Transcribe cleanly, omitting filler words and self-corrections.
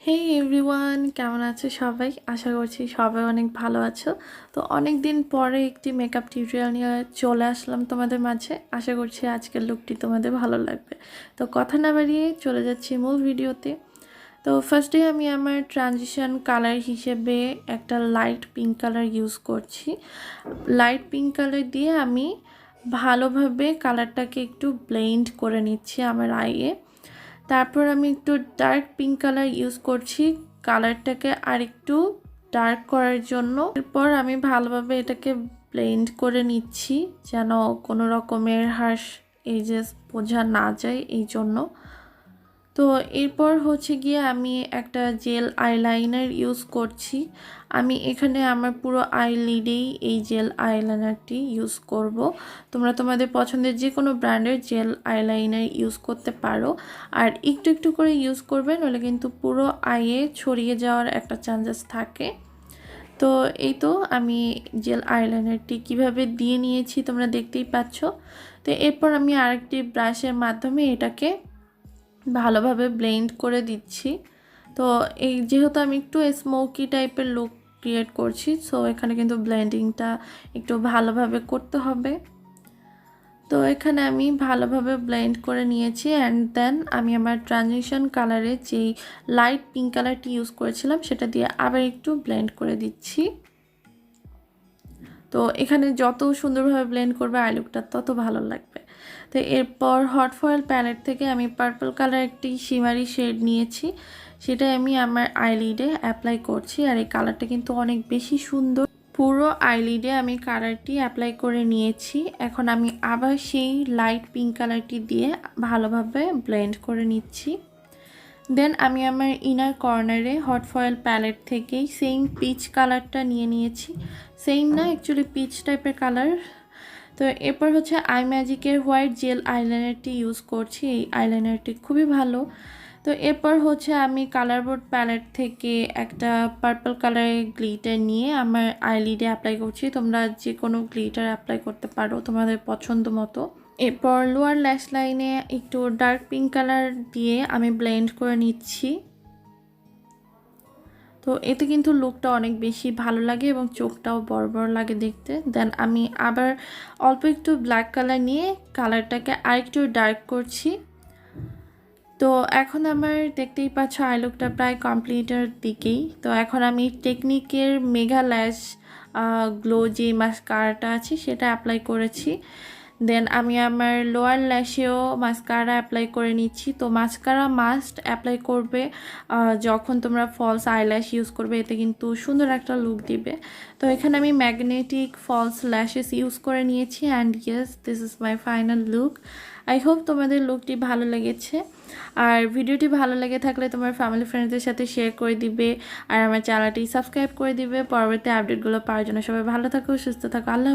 হে everyone, কেমন আছো সবাই? আশা করছি সবাই অনেক ভালো আছো। তো অনেক দিন পরে একটি মেকআপ টিউটোরিয়াল নিয়ে চলে আসলাম তোমাদের মাঝে। আশা করছি আজকের লুকটি তোমাদের ভালো লাগবে। তো কথা না বাড়িয়ে চলে যাচ্ছি মূল ভিডিওতে। তো ফার্স্টে আমি আমার ট্রানজিশন কালার হিসেবে একটা লাইট পিঙ্ক কালার ইউজ করছি। লাইট পিঙ্ক কালার দিয়ে আমি ভালোভাবে কালারটাকে একটু ব্লেন্ড করে নিচ্ছি আমার আইয়ে। তারপর আমি একটু ডার্ক পিঙ্ক কালার ইউজ করছি কালারটাকে আরেকটু ডার্ক করার জন্য। এরপর আমি ভালোভাবে এটাকে ব্লেন্ড করে নিচ্ছি যেন কোনো রকমের হার্শ এজেস বোঝা না যায় এই জন্য। তো এরপর হচ্ছে গিয়ে আমি একটা জেল আইলাইনার ইউজ করছি। আমি এখানে আমার পুরো আইলিডেই এই জেল আইলাইনারটি ইউজ করব। তোমরা তোমাদের পছন্দের যে কোনো ব্র্যান্ডের জেল আইলাইনার ইউজ করতে পারো। আর একটু একটু করে ইউজ করবে, নইলে কিন্তু পুরো আইয়ে ছড়িয়ে যাওয়ার একটা চান্সেস থাকে। তো এই তো আমি জেল আইলাইনারটি কিভাবে দিয়ে নিয়েছি তোমরা দেখতেই পাচ্ছ। তো এরপর আমি আরেকটি ব্রাশের মাধ্যমে এটাকে ভালোভাবে ব্লেন্ড করে দিচ্ছি। তো এই যেহেতু আমি একটু স্মোকি টাইপের লুক ক্রিয়েট করছি, সো এখানে কিন্তু ব্লেন্ডিংটা একটু ভালোভাবে করতে হবে। তো এখানে আমি ভালোভাবে ব্লেন্ড করে নিয়েছি অ্যান্ড দেন আমি আমার ট্রানজিশন কালারে যেই লাইট পিঙ্ক কালারটি ইউজ করেছিলাম সেটা দিয়ে আবার একটু ব্লেন্ড করে দিচ্ছি। তো এখানে যত সুন্দরভাবে ব্লেন্ড করবে আই লুকটা তত ভালো লাগবে। তো এরপর হট ফয়েল প্যালেট থেকে আমি পার্পল কালার একটি শিমারি শেড নিয়েছি, সেটা আমি আমার আইলিডে অ্যাপ্লাই করছি। আর এই কালারটা কিন্তু অনেক বেশি সুন্দর। পুরো আইলিডে আমি কালারটি অ্যাপ্লাই করে নিয়েছি। এখন আমি আবার সেই লাইট পিঙ্ক কালারটি দিয়ে ভালোভাবে ব্লেন্ড করে নিচ্ছি। দেন আমি আমার ইনার কর্নারে হট ফয়েল প্যালেট থেকেই সেম পিচ কালারটা নিয়ে নিয়েছি। সেম না, অ্যাকচুয়ালি পিচ টাইপের কালার। তো এরপর হচ্ছে আই ম্যাজিকের হোয়াইট জেল আইলাইনারটি ইউজ করছি। এই আইলাইনারটি খুবই ভালো। তো এরপর হচ্ছে আমি কালার বোর্ড প্যালেট থেকে একটা পার্পল কালারের গ্লিটার নিয়ে আমার আইলিডে অ্যাপ্লাই করছি। তোমরা যে কোনো গ্লিটার অ্যাপ্লাই করতে পারো তোমাদের পছন্দ মতো। এরপর লোয়ার ল্যাশ লাইনে একটু ডার্ক পিঙ্ক কালার দিয়ে আমি ব্লেন্ড করে নিচ্ছি। তো এতে কিন্তু লুকটা অনেক বেশি ভালো লাগে এবং চোখটাও বড় বড় লাগে দেখতে। দেন আমি আবার অল্প একটু ব্ল্যাক কালার নিয়ে কালারটাকে আরেকটু ডার্ক করছি। তো এখন আমার দেখতেই পাচ্ছ আই লুকটা প্রায় কমপ্লিটের দিকেই। তো এখন আমি টেকনিকের মেগা ল্যাশ গ্লো যে মাস্কারাটা আছে সেটা অ্যাপ্লাই করেছি। দেন আমি আমার লোয়ার ল্যাশেও মাস্কারা অ্যাপ্লাই করে নিচ্ছি। তো মাস্কারা মাস্ট অ্যাপ্লাই করবে যখন তোমরা ফলস আইল্যাশ ইউজ করবে, এতে কিন্তু সুন্দর একটা লুক দিবে। তো এখানে আমি ম্যাগনেটিক ফলস ল্যাশেস ইউজ করে নিয়েছি and yes, this is my final look. I hope তোমাদের লুকটি ভালো লেগেছে। আর ভিডিওটি ভালো লেগে থাকলে তোমার ফ্যামিলি ফ্রেন্ডসদের সাথে শেয়ার করে দিবে আর আমার চ্যানেলটি সাবস্ক্রাইব করে দিবে পরবর্তী আপডেটগুলো পাওয়ার জন্য। সবাই ভালো থাকো, সুস্থ থাকো, আল্লাহ।